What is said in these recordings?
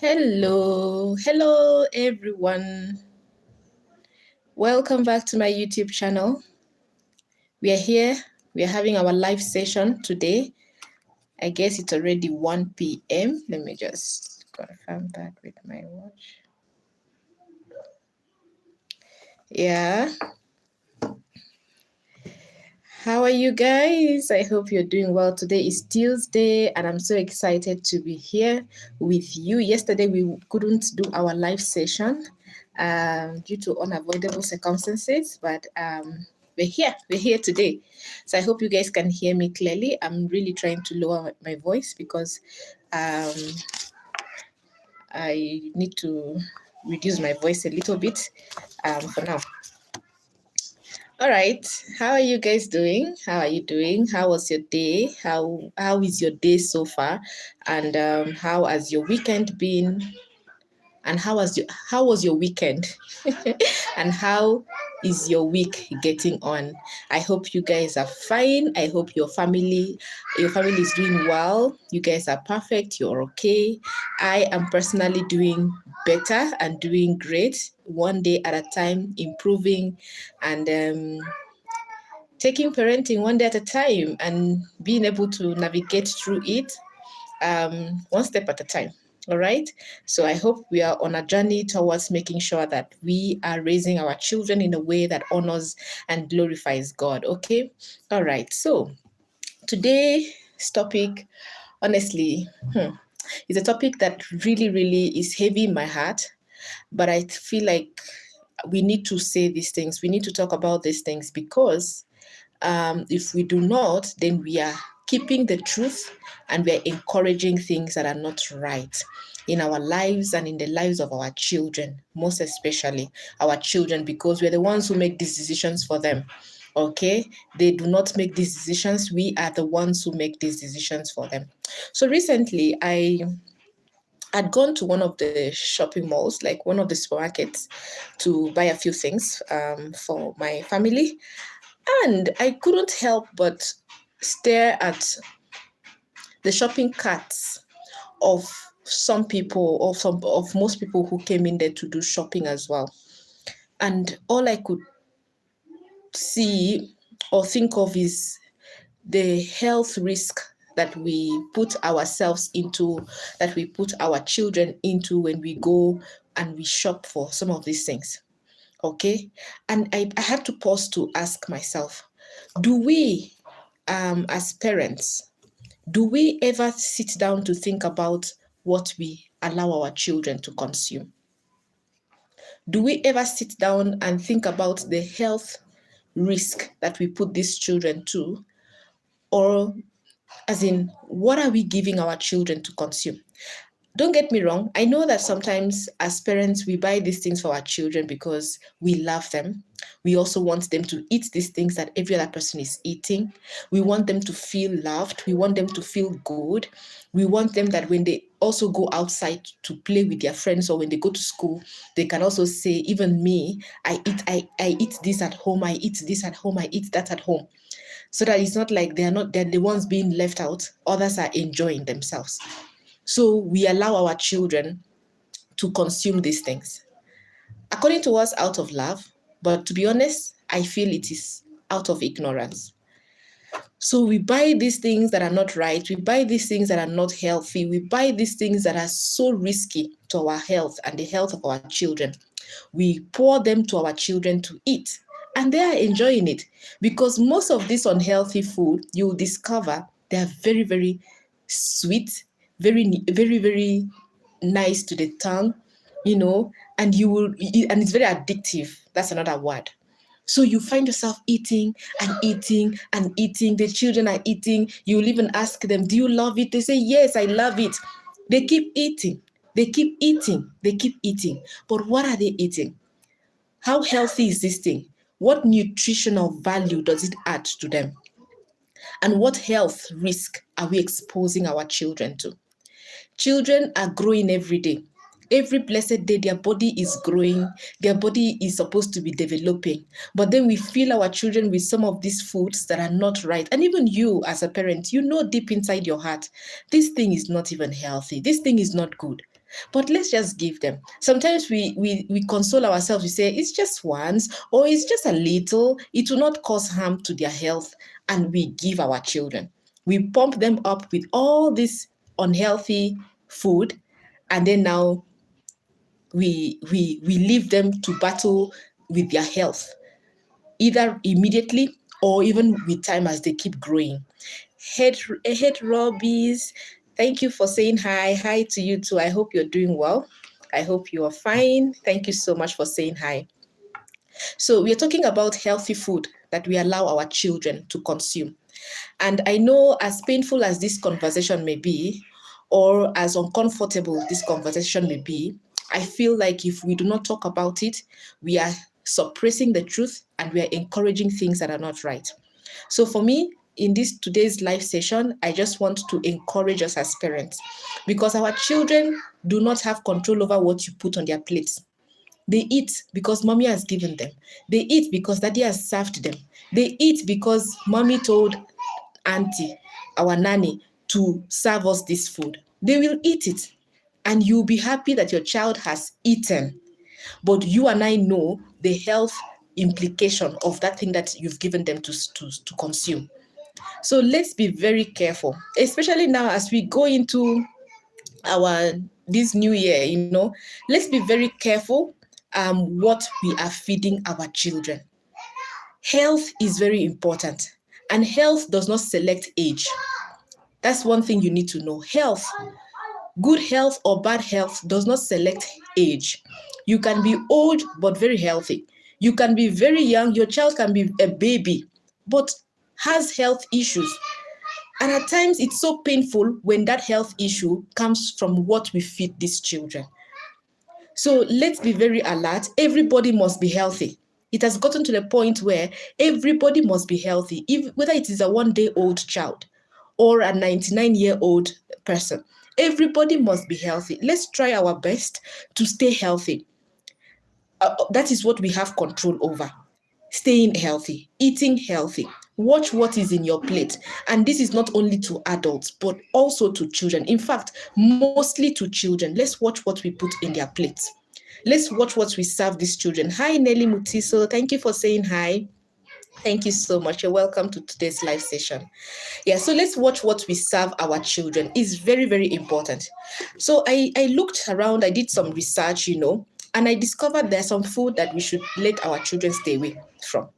Hello everyone. Welcome back to my YouTube channel. We are here. We are having our live session today. I guess it's already 1 p.m. Let me just confirm that with my watch. Yeah. How are you guys? I hope you're doing well. Today is Tuesday and I'm so excited to be here with you. Yesterday we couldn't do our live session due to unavoidable circumstances, but we're here today. So I hope you guys can hear me clearly. I'm really trying to lower my voice because um, I need to reduce my voice a little bit for now. All right. How are you guys doing? How are you doing? How was your day? How is your day so far? And how has your weekend been? And how was your weekend? And how is your week getting on? I hope you guys are fine. I hope your family is doing well. You guys are perfect. You're okay. I am personally doing better and doing great, one day at a time, improving and taking parenting one day at a time and being able to navigate through it one step at a time. All right. So I hope we are on a journey towards making sure that we are raising our children in a way that honors and glorifies God. Okay. All right. So today's topic, honestly, is a topic that really is heavy in my heart. But I feel like we need to say these things. We need to talk about these things because if we do not, then we are keeping the truth and we are encouraging things that are not right in our lives and in the lives of our children, most especially our children, because we're the ones who make these decisions for them. Okay, they do not make these decisions. We are the ones who make these decisions for them. So recently, I had gone to one of the shopping malls, like one of the supermarkets, to buy a few things for my family. And I couldn't help but stare at the shopping carts of some people or some of most people who came in there to do shopping as well. And all I could see or think of is the health risk that we put ourselves into, that we put our children into when we go and we shop for some of these things. Okay. And I had to pause to ask myself, do we, as parents, do we ever sit down to think about what we allow our children to consume? Do we ever sit down and think about the health risk that we put these children to? Or, as in, what are we giving our children to consume? Don't get me wrong. I know that sometimes as parents, we buy these things for our children because we love them. We also want them to eat these things that every other person is eating. We want them to feel loved. We want them to feel good. We want them that when they also go outside to play with their friends or when they go to school, they can also say, even me, I eat this at home, I eat this at home, I eat that at home. So that it's not like they're the ones being left out, others are enjoying themselves. So we allow our children to consume these things. According to us, out of love, but to be honest, I feel it is out of ignorance. So we buy these things that are not right. We buy these things that are not healthy. We buy these things that are so risky to our health and the health of our children. We pour them to our children to eat, and they are enjoying it because most of this unhealthy food, you'll discover they are very sweet, very nice to the tongue, and and it's very addictive. That's another word. So you find yourself eating and eating and eating. The children are eating. You'll even ask them, do you love it? They say, yes, I love it. They keep eating. They keep eating. They keep eating. But what are they eating? How healthy is this thing? What nutritional value does it add to them? And what health risk are we exposing our children to? Children are growing every day. Every blessed day, their body is growing, their body is supposed to be developing. But then we fill our children with some of these foods that are not right. And even you, as a parent, you know deep inside your heart, this thing is not even healthy. This thing is not good. but let's just give them. Sometimes we console ourselves. We say it's just once, or it's just a little. It will not cause harm to their health, and we give our children. We pump them up with all this unhealthy food, and then now we leave them to battle with their health, either immediately or even with time as they keep growing. Head Robbies, thank you for saying hi. Hi to you too. I hope you're doing well. I hope you are fine. Thank you so much for saying hi. So we are talking about healthy food that we allow our children to consume. And I know, as painful as this conversation may be, or as uncomfortable this conversation may be, I feel like if we do not talk about it, we are suppressing the truth and we are encouraging things that are not right. So for me, in this today's live session, I just want to encourage us as parents, because our children do not have control over what you put on their plates. They eat because mommy has given them. They eat because daddy has served them. They eat because mommy told auntie, our nanny, to serve us this food. They will eat it, and you'll be happy that your child has eaten. But you and I know the health implication of that thing that you've given them to consume. So let's be very careful, especially now as we go into our this new year. Let's be very careful what we are feeding our children. Health is very important, and health does not select age. That's one thing you need to know. Good health or bad health does not select age. You can be old but very healthy. You can be very young. Your child can be a baby but has health issues. And at times it's so painful when that health issue comes from what we feed these children. So let's be very alert. Everybody must be healthy. It has gotten to the point where everybody must be healthy, whether it is a 1-day-old child or a 99-year-old person. Everybody must be healthy. Let's try our best to stay healthy. That is what we have control over. Staying healthy, eating healthy. Watch what is in your plate. And this is not only to adults, but also to children. In fact, mostly to children. Let's watch what we put in their plates. Let's watch what we serve these children. Hi, Nelly Mutiso. Thank you for saying hi. Thank you so much. You're welcome to today's live session. Yeah, so let's watch what we serve our children. It's very, very important. So I looked around, I did some research, and I discovered there's some food that we should let our children stay away from.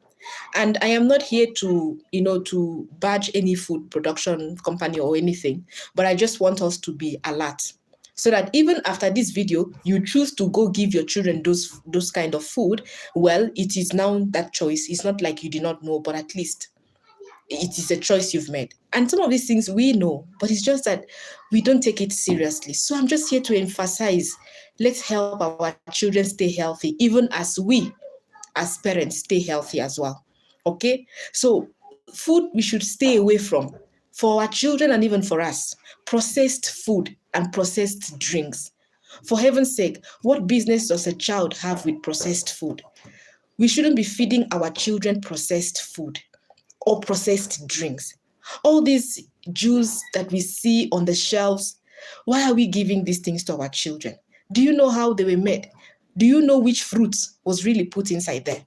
And I am not here to badge any food production company or anything, but I just want us to be alert, so that even after this video, you choose to go give your children those kind of food. Well, it is now that choice. It's not like you did not know, but at least it is a choice you've made. And some of these things we know, but it's just that we don't take it seriously. So I'm just here to emphasize, let's help our children stay healthy, even as we, as parents, stay healthy as well. Okay? So food we should stay away from for our children and even for us: processed food and processed drinks. For heaven's sake, what business does a child have with processed food? We shouldn't be feeding our children processed food or processed drinks. All these juice that we see on the shelves, why are we giving these things to our children? Do you know how they were made? Do you know which fruit was really put inside there?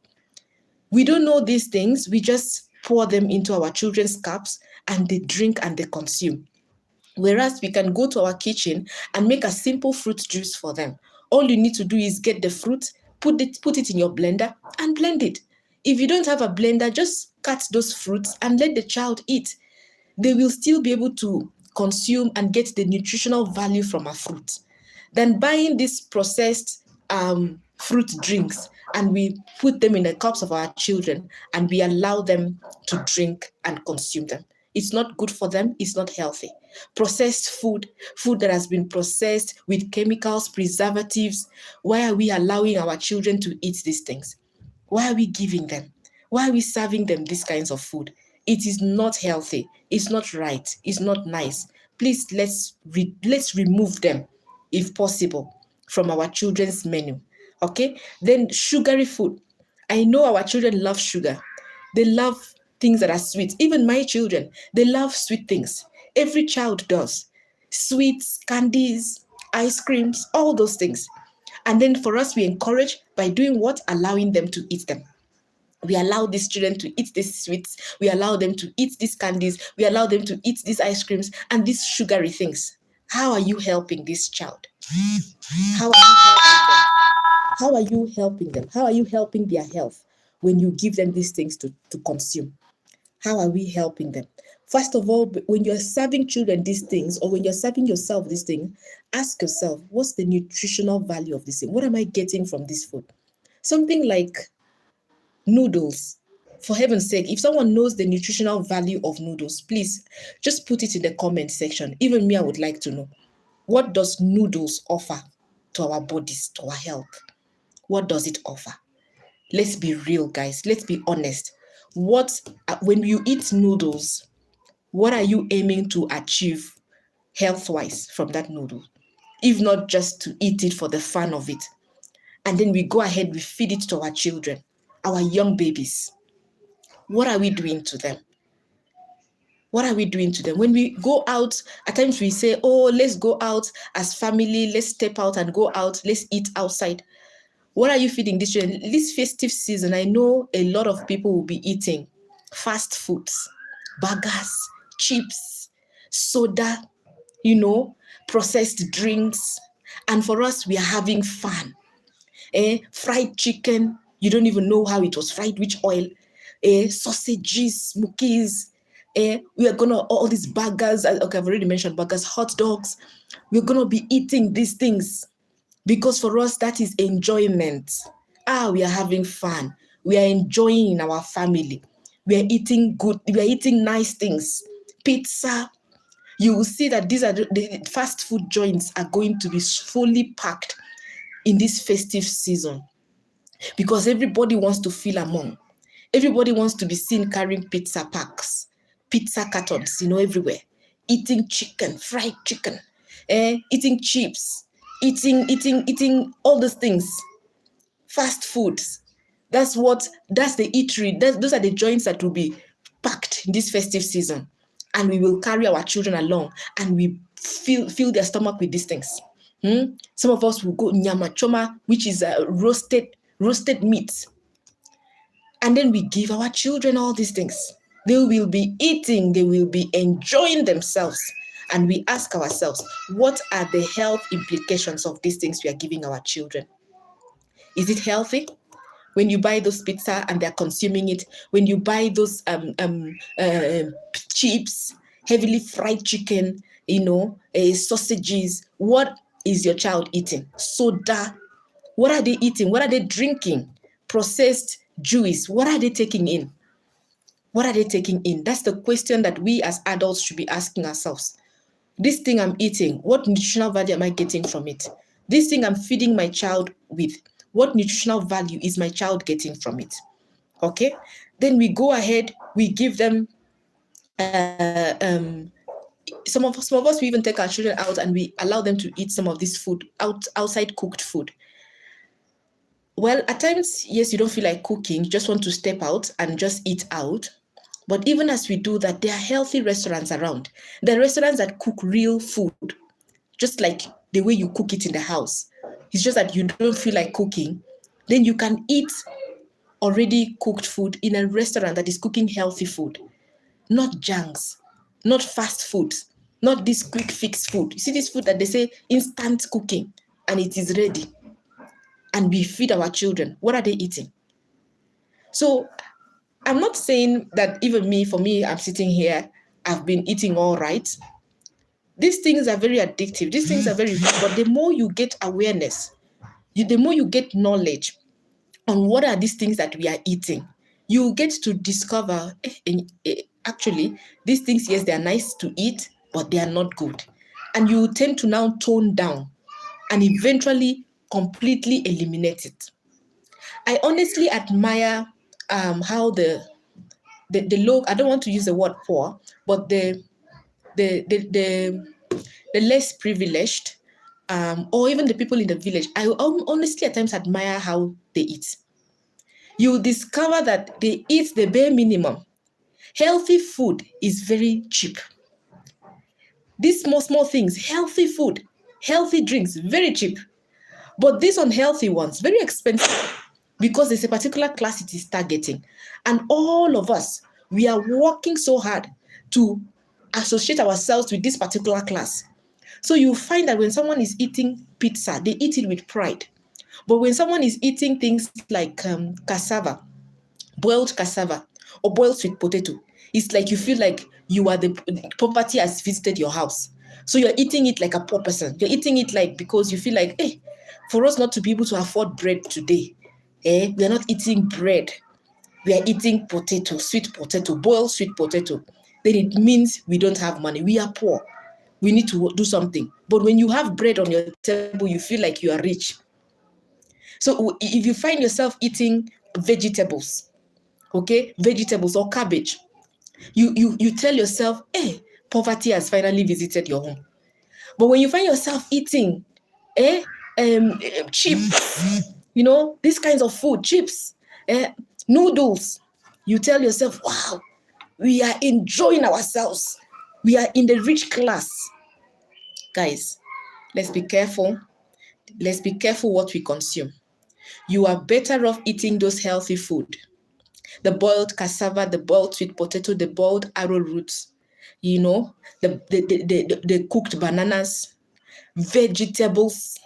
We don't know these things. We just pour them into our children's cups and they drink and they consume. Whereas we can go to our kitchen and make a simple fruit juice for them. All you need to do is get the fruit, put it in your blender and blend it. If you don't have a blender, just cut those fruits and let the child eat. They will still be able to consume and get the nutritional value from a fruit. Than buying these processed fruit drinks and we put them in the cups of our children and we allow them to drink and consume them. It's not good for them. It's not healthy. Processed food that has been processed with chemicals, preservatives. Why are we allowing our children to eat these things? Why are we giving them? Why are we serving them these kinds of food? It is not healthy. It's not right. It's not nice. Please, let's remove them, if possible, from our children's menu. Okay? Then sugary food. I know our children love sugar. They love things that are sweet. Even my children, they love sweet things. Every child does. Sweets, candies, ice creams, all those things. And then for us, we encourage by doing what? Allowing them to eat them. We allow these children to eat these sweets. We allow them to eat these candies. We allow them to eat these ice creams and these sugary things. How are you helping this child? How are you helping them? How are you helping them? How are you helping their health when you give them these things to consume? How are we helping them? First of all, when you're serving children these things, or when you're serving yourself this thing, ask yourself, what's the nutritional value of this thing? What am I getting from this food? Something like noodles. For heaven's sake, if someone knows the nutritional value of noodles, please just put it in the comment section. Even me, I would like to know. What does noodles offer to our bodies, to our health? What does it offer? Let's be real, guys. Let's be honest. When you eat noodles, what are you aiming to achieve health-wise from that noodle? If not just to eat it for the fun of it. And then we go ahead, we feed it to our children, our young babies. What are we doing to them? What are we doing to them? When we go out, at times we say, oh, let's go out as family, let's step out and go out, let's eat outside. What are you feeding these children? This festive season, I know a lot of people will be eating fast foods, burgers, chips, soda, processed drinks. And for us, we are having fun. Fried chicken, you don't even know how it was fried, which oil. Sausages, smokies. We are gonna, all these burgers, okay, I've already mentioned burgers, hot dogs. We're gonna be eating these things because for us, that is enjoyment. We are having fun. We are enjoying in our family. We are eating good, we are eating nice things. Pizza. You will see that these are the fast food joints are going to be fully packed in this festive season because everybody wants to feel among. Everybody wants to be seen carrying pizza packs, pizza cartons, everywhere, eating chicken, fried chicken, eating chips, eating all those things, fast foods. That's the eatery. Those are the joints that will be packed in this festive season, and we will carry our children along, and we fill their stomach with these things. Some of us will go nyama choma, which is roasted meat. And then we give our children all these things. They will be eating, they will be enjoying themselves. And we ask ourselves, what are the health implications of these things we are giving our children? Is it healthy? When you buy those pizza and they're consuming it, when you buy those chips, heavily fried chicken, sausages, what is your child eating? Soda. What are they eating? What are they drinking? Processed juice. What are they taking in? What are they taking in? That's the question that we as adults should be asking ourselves. This thing I'm eating, what nutritional value am I getting from it? This thing I'm feeding my child with, what nutritional value is my child getting from it? Okay? Then we go ahead, we give them some of us, we even take our children out and we allow them to eat some of this food, outside cooked food. Well, at times, yes, you don't feel like cooking, you just want to step out and just eat out. But even as we do that, there are healthy restaurants around. There are restaurants that cook real food, just like the way you cook it in the house. It's just that you don't feel like cooking. Then you can eat already cooked food in a restaurant that is cooking healthy food, not junks, not fast food, not this quick fix food. You see this food that they say instant cooking and it is ready. And we feed our children. What are they eating? So I'm not saying that even for me, I'm sitting here, I've been eating all right. These things are very addictive. These things are very good. But the more you get awareness, the more you get knowledge on what are these things that we are eating, you get to discover, actually, these things, yes, they are nice to eat, but they are not good. And you tend to now tone down and eventually completely eliminate it. I honestly admire how the low, I don't want to use the word poor, but the less privileged, or even the people in the village, I honestly at times admire how they eat. You discover that they eat the bare minimum. Healthy food is very cheap. These small things, healthy food, Healthy drinks, very cheap. But these unhealthy ones, very expensive, because there's a particular class it is targeting. And all of us, we are working so hard to associate ourselves with this particular class. So you find that when someone is eating pizza, they eat it with pride. But when someone is eating things like cassava, boiled cassava, or boiled sweet potato, it's like you feel like you are the poverty has visited your house. So you're eating it like a poor person. You're eating it like because you feel like, hey, for us not to be able to afford bread today, we are not eating bread. We are eating potato, sweet potato, boiled sweet potato. Then it means we don't have money. We are poor. We need to do something. But when you have bread on your table, you feel like you are rich. So if you find yourself eating vegetables, okay, vegetables or cabbage, you tell yourself, hey, poverty has finally visited your home. But when you find yourself eating chips, these kinds of food, chips, noodles, you tell yourself, wow, we are enjoying ourselves. We are in the rich class. Guys, let's be careful. Let's be careful what we consume. You are better off eating those healthy food. The boiled cassava, the boiled sweet potato, the boiled arrowroots, the cooked bananas, vegetables,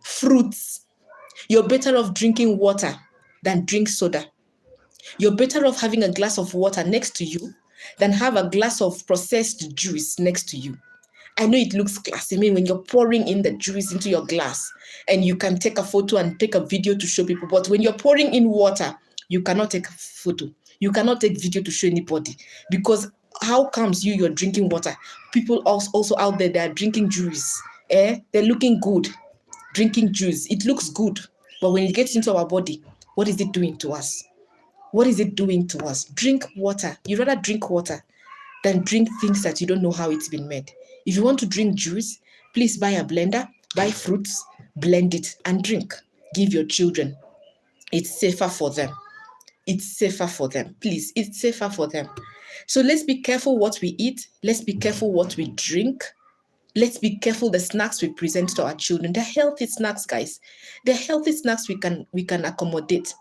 fruits. You're better off drinking water than drink soda. You're better off having a glass of water next to you than have a glass of processed juice next to you. I know it looks classy. I mean, when you're pouring in the juice into your glass and you can take a photo and take a video to show people, but when you're pouring in water, you cannot take a photo. You cannot take video to show anybody, because how comes you're drinking water? People also out there, they are drinking juice. They're looking good, drinking juice. It looks good, but when it gets into our body, what is it doing to us? What is it doing to us? Drink water. You rather drink water than drink things that you don't know how it's been made. If you want to drink juice, please buy a blender, buy fruits, blend it and drink. Give your children. It's safer for them. It's safer for them. Please, it's safer for them. So let's be careful what we eat. Let's be careful what we drink. Let's be careful the snacks we present to our children. They're healthy snacks, guys. They're healthy snacks we can accommodate.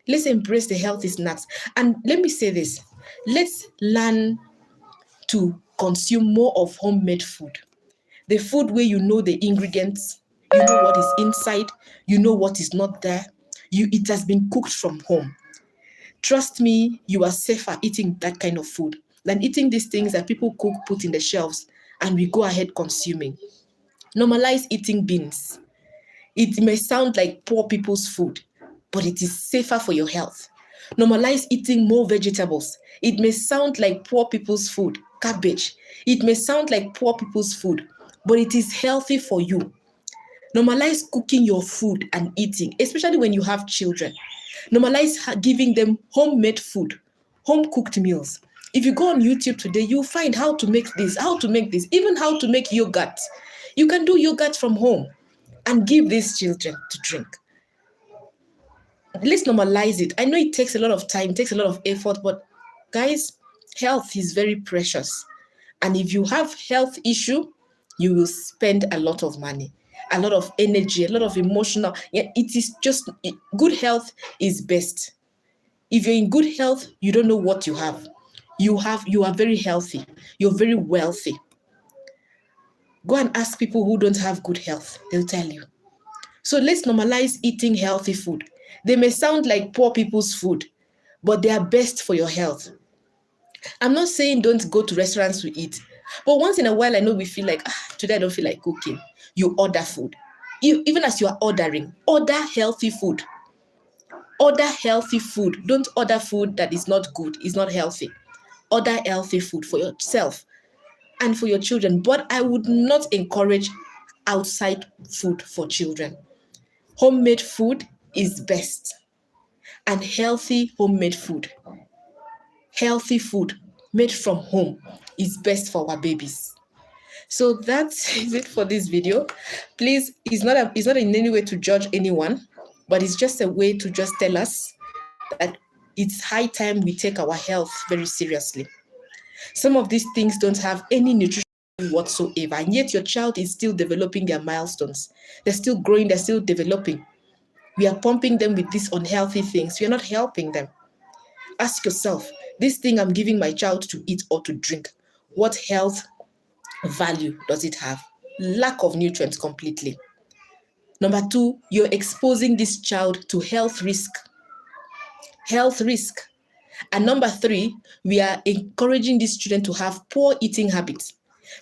Let's embrace the healthy snacks. And let me say this. Let's learn to consume more of homemade food. The food where you know the ingredients, you know what is inside, you know what is not there. It has been cooked from home. Trust me, you are safer eating that kind of food than eating these things that people cook, put in the shelves, and we go ahead consuming. Normalize eating beans. It may sound like poor people's food, but it is safer for your health. Normalize eating more vegetables. It may sound like poor people's food, cabbage. It may sound like poor people's food, but it is healthy for you. Normalize cooking your food and eating, especially when you have children. Normalize giving them homemade food, home-cooked meals. If you go on YouTube today, you'll find how to make this, even how to make yogurt. You can do yogurt from home and give these children to drink. Let's normalize it. I know it takes a lot of time, it takes a lot of effort, but guys, health is very precious. And if you have health issue, you will spend a lot of money, a lot of energy, a lot of emotional. It is just good health is best. If you're in good health, you don't know what you have. You are very healthy. You're very wealthy. Go and ask people who don't have good health. They'll tell you. So let's normalize eating healthy food. They may sound like poor people's food, but they are best for your health. I'm not saying don't go to restaurants to eat, but once in a while, I know we feel like, today I don't feel like cooking. You order food. Even as you are ordering, order healthy food. Order healthy food. Don't order food that is not good, is not healthy. Order healthy food for yourself and for your children. But I would not encourage outside food for children. Homemade food is best. And healthy homemade food, healthy food made from home is best for our babies. So that is it for this video. Please, it's not in any way to judge anyone, but it's just a way to just tell us that it's high time we take our health very seriously. Some of these things don't have any nutrition whatsoever, and yet your child is still developing their milestones. They're still growing, they're still developing. We are pumping them with these unhealthy things. We are not helping them. Ask yourself, this thing I'm giving my child to eat or to drink, what health value does it have? Lack of nutrients completely. Number 2, you're exposing this child to health risk. Health risk. And number 3, we are encouraging these children to have poor eating habits,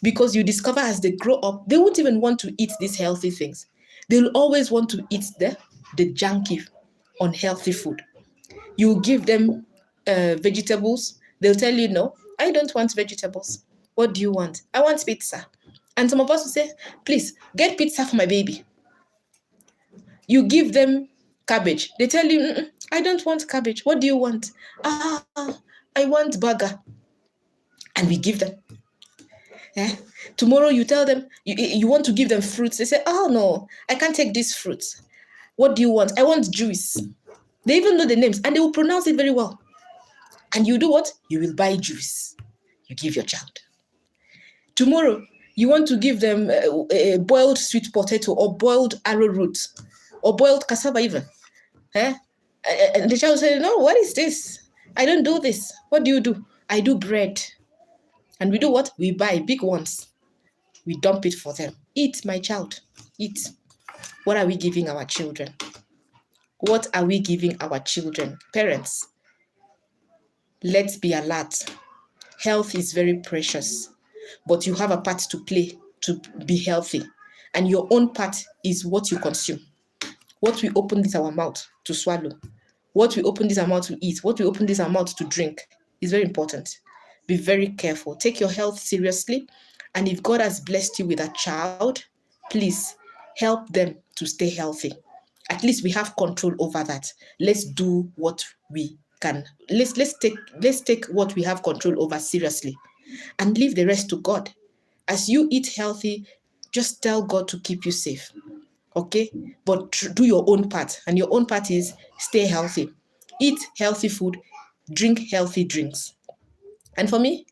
because you discover as they grow up, they won't even want to eat these healthy things. They'll always want to eat the junky, unhealthy food. You give them vegetables, they'll tell you, no, I don't want vegetables. What do you want? I want pizza. And some of us will say, please, get pizza for my baby. You give them cabbage. They tell you, I don't want cabbage. What do you want? I want burger. And we give them. Tomorrow you tell them, you want to give them fruits. They say, oh no, I can't take these fruits. What do you want? I want juice. They even know the names and they will pronounce it very well. And you do what? You will buy juice. You give your child. Tomorrow, you want to give them a boiled sweet potato or boiled arrowroot or boiled cassava even. And the child will say, no, what is this? I don't do this. What do you do? I do bread. And we do what? We buy big ones. We dump it for them. Eat, my child. Eat. What are we giving our children? What are we giving our children? Parents, let's be alert. Health is very precious, but you have a part to play to be healthy. And your own part is what you consume. What we open this our mouth to swallow. What we open this our mouth to eat. What we open this our mouth to drink is very important. Be very careful. Take your health seriously. And if God has blessed you with a child, please help them to stay healthy. At least we have control over that. Let's do what we can. Let's take what we have control over seriously and leave the rest to God. As you eat healthy, just tell God to keep you safe. Okay? But do your own part. And your own part is stay healthy. Eat healthy food. Drink healthy drinks. And for me,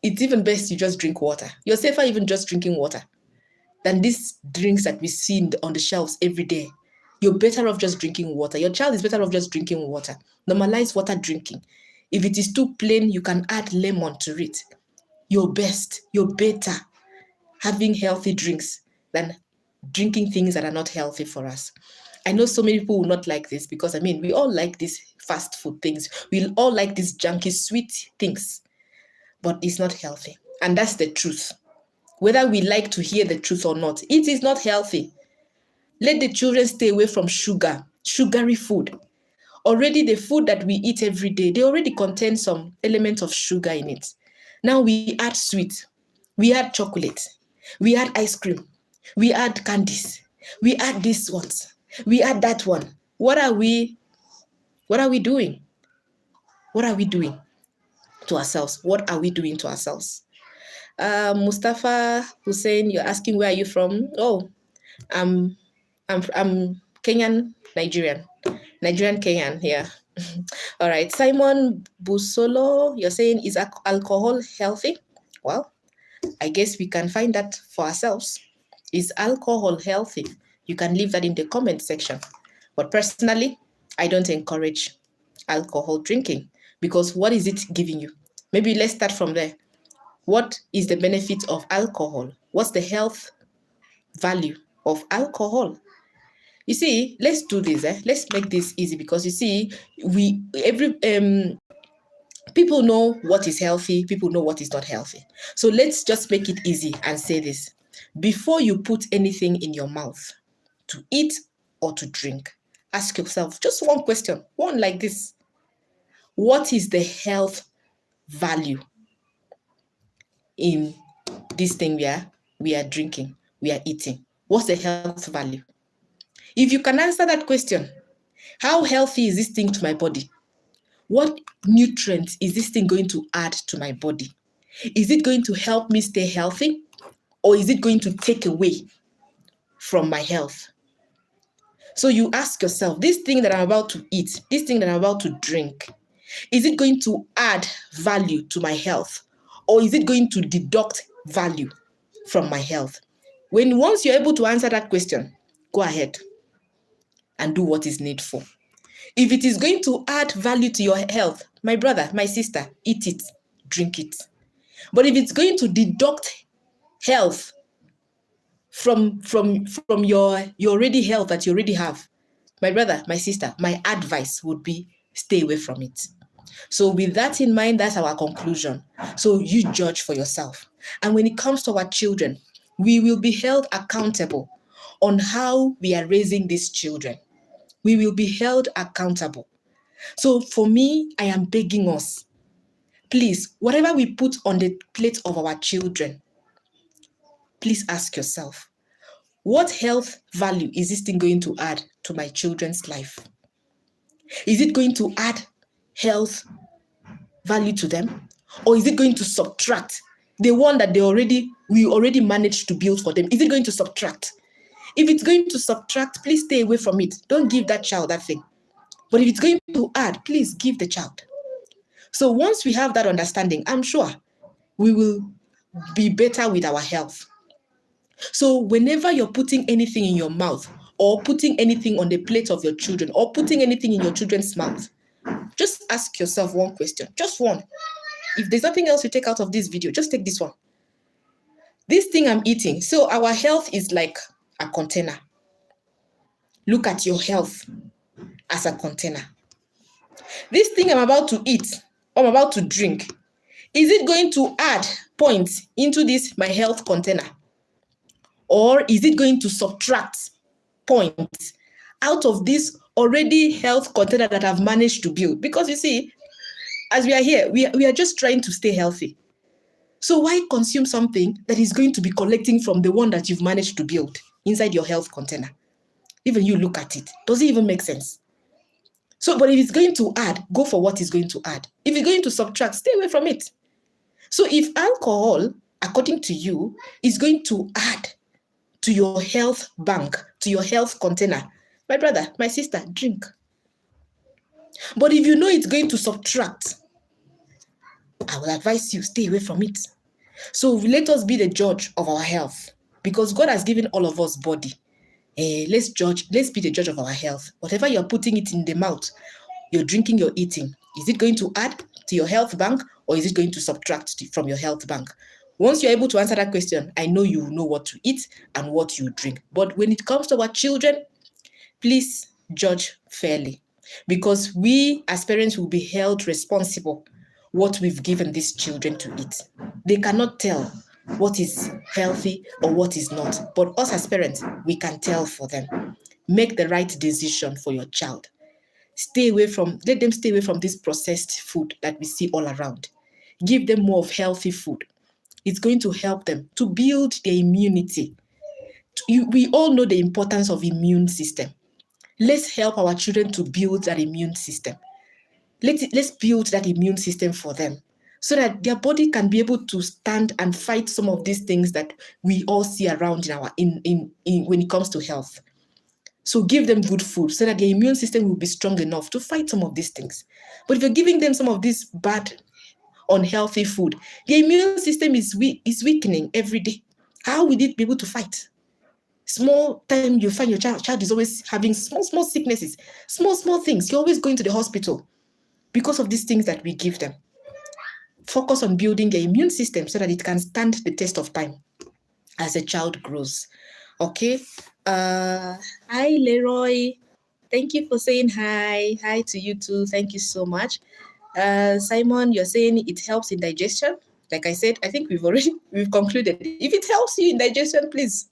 it's even best you just drink water. You're safer even just drinking water than these drinks that we see on the shelves every day. You're better off just drinking water. Your child is better off just drinking water. Normalize water drinking. If it is too plain, you can add lemon to it. You're better having healthy drinks than drinking things that are not healthy for us. I know so many people will not like this because, we all like these fast food things. We all like these junky, sweet things, but it's not healthy. And that's the truth. Whether we like to hear the truth or not, it is not healthy. Let the children stay away from sugary food. Already the food that we eat every day, they already contain some element of sugar in it. Now we add sweet, we add chocolate, we add ice cream, we add candies, we add this ones, we add that one. What are we doing? What are we doing to ourselves? What are we doing to ourselves? Mustafa Hussein, you're asking where are you from? Oh, I'm Kenyan, Nigerian Kenyan here. All right. Simon Busolo, you're saying, is alcohol healthy? Well, I guess we can find that for ourselves. Is alcohol healthy? You can leave that in the comment section. But personally, I don't encourage alcohol drinking because what is it giving you? Maybe let's start from there. What is the benefit of alcohol? What's the health value of alcohol? You see, let's do this. Let's make this easy because you see, people know what is healthy. People know what is not healthy. So let's just make it easy and say this: before you put anything in your mouth, to eat or to drink, ask yourself just one question, one like this: what is the health value in this thing we are drinking, we are eating? What's the health value? If you can answer that question, how healthy is this thing to my body? What nutrients is this thing going to add to my body? Is it going to help me stay healthy, or is it going to take away from my health? So you ask yourself, this thing that I'm about to eat, this thing that I'm about to drink, is it going to add value to my health, or is it going to deduct value from my health? Once you're able to answer that question, go ahead and do what is needful. If it is going to add value to your health, my brother, my sister, eat it, drink it. But if it's going to deduct health from your already health that you already have, my brother, my sister, my advice would be stay away from it. So with that in mind, that's our conclusion. So you judge for yourself. And when it comes to our children, we will be held accountable on how we are raising these children. We will be held accountable. So for me, I am begging us, please, whatever we put on the plate of our children, please ask yourself, what health value is this thing going to add to my children's life? Is it going to add health value to them? Or is it going to subtract the one that we already managed to build for them? Is it going to subtract? If it's going to subtract, please stay away from it. Don't give that child that thing. But if it's going to add, please give the child. So once we have that understanding, I'm sure we will be better with our health. So whenever you're putting anything in your mouth, or putting anything on the plate of your children, or putting anything in your children's mouth, just ask yourself one question, just one. If there's nothing else you take out of this video, just take this one. This thing I'm eating, so our health is like a container. Look at your health as a container. This thing I'm about to eat, I'm about to drink, is it going to add points into this, my health container? Or is it going to subtract points out of this already health container that I've managed to build? Because you see, as we are here, we are just trying to stay healthy. So why consume something that is going to be collecting from the one that you've managed to build inside your health container? Even you look at it, does it even make sense? So, but if it's going to add, go for what is going to add. If it's going to subtract, stay away from it. So if alcohol, according to you, is going to add to your health bank, to your health container, my brother, my sister, drink. But if you know it's going to subtract, I will advise you, stay away from it. So let us be the judge of our health, because God has given all of us body. Let's be the judge of our health. Whatever you're putting it in the mouth, you're drinking, you're eating, is it going to add to your health bank, or is it going to subtract from your health bank? Once you're able to answer that question, I know you know what to eat and what you drink. But when it comes to our children, please judge fairly, because we as parents will be held responsible what we've given these children to eat. They cannot tell what is healthy or what is not, but us as parents, we can tell for them. Make the right decision for your child. Let them stay away from this processed food that we see all around. Give them more of healthy food. It's going to help them to build their immunity. We all know the importance of immune system. Let's help our children to build that immune system. Let's build that immune system for them, so that their body can be able to stand and fight some of these things that we all see around in when it comes to health. So give them good food so that their immune system will be strong enough to fight some of these things. But if you're giving them some of this bad, unhealthy food, the immune system is weakening every day. How will it be able to fight? Small time you find your child is always having small sicknesses, small things. You're always going to the hospital because of these things that we give them. Focus on building the immune system so that it can stand the test of time as a child grows. Okay. Hi, Leroy. Thank you for saying hi. Hi to you too. Thank you so much. Simon, you're saying it helps in digestion. Like I said, I think we've concluded. If it helps you in digestion, please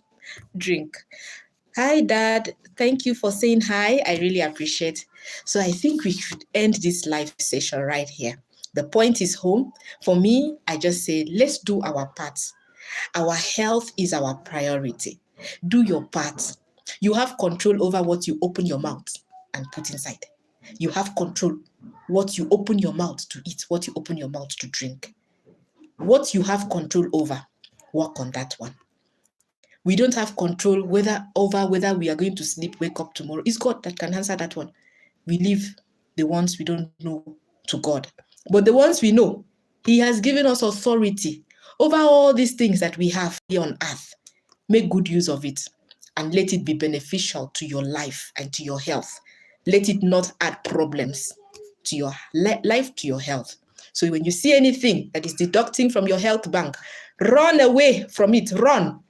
drink. Hi, Dad. Thank you for saying hi. I really appreciate. So I think we should end this live session right here. The point is home. For me, I just say, let's do our part. Our health is our priority. Do your part. You have control over what you open your mouth and put inside. You have control what you open your mouth to eat, what you open your mouth to drink. What you have control over, work on that one. We don't have control over whether we are going to sleep, wake up tomorrow. It's God that can answer that one. We leave the ones we don't know to God. But the ones we know, He has given us authority Over all these things that we have here on earth, make good use of it and let it be beneficial to your life and to your health. Let it not add problems to your life, to your health. So when you see anything that is deducting from your health bank, run away from it, run.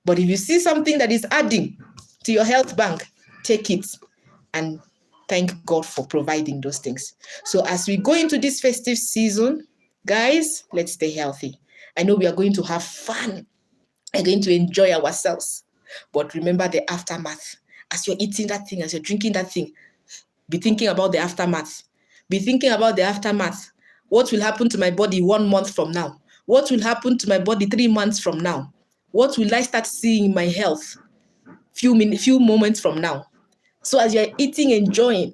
But if you see something that is adding to your health bank, take it and thank God for providing those things. So as we go into this festive season, guys, let's stay healthy. I know we are going to have fun. We're going to enjoy ourselves. But remember the aftermath. As you're eating that thing, as you're drinking that thing, be thinking about the aftermath. Be thinking about the aftermath. What will happen to my body 1 month from now? What will happen to my body 3 months from now? What will I start seeing in my health few moments from now? So as you're eating, enjoying,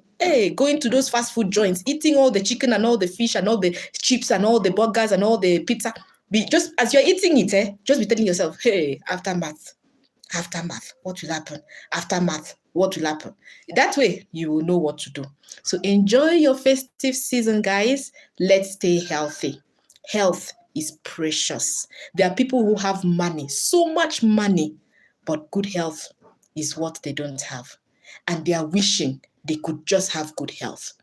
going to those fast food joints, eating all the chicken and all the fish and all the chips and all the burgers and all the pizza, just as you're eating it, just be telling yourself, hey, aftermath, what will happen? Aftermath, what will happen? That way, you will know what to do. So enjoy your festive season, guys. Let's stay healthy. Health is precious. There are people who have money, so much money, but good health is what they don't have. And they are wishing they could just have good health.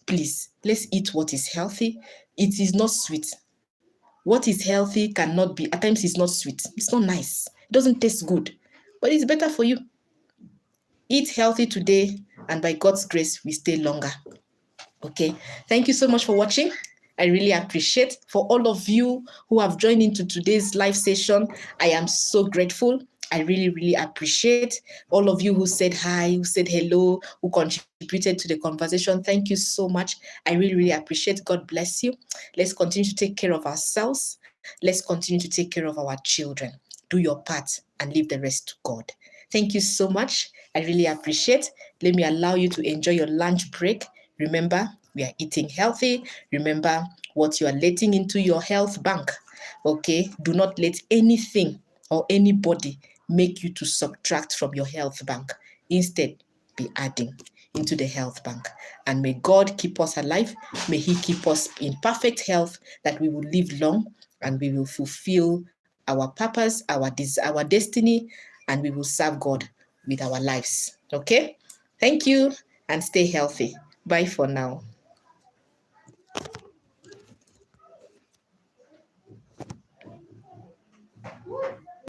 Please, let's eat what is healthy. It is not sweet. What is healthy cannot be, at times it's not sweet. It's not nice. It doesn't taste good, but it's better for you. Eat healthy today, and by God's grace, we stay longer. Okay, thank you so much for watching. I really appreciate for all of you who have joined into today's live session. I am so grateful. I really, really appreciate all of you who said hi, who said hello, who contributed to the conversation. Thank you so much. I really, really appreciate. God bless you. Let's continue to take care of ourselves. Let's continue to take care of our children. Do your part and leave the rest to God. Thank you so much. I really appreciate. Let me allow you to enjoy your lunch break. Remember, we are eating healthy. Remember what you are letting into your health bank. Okay? Do not let anything or anybody make you to subtract from your health bank. Instead, be adding into the health bank. And may God keep us alive. May He keep us in perfect health, that we will live long and we will fulfill our purpose, our destiny, and we will serve God with our lives. Okay? Thank you and stay healthy. Bye for now.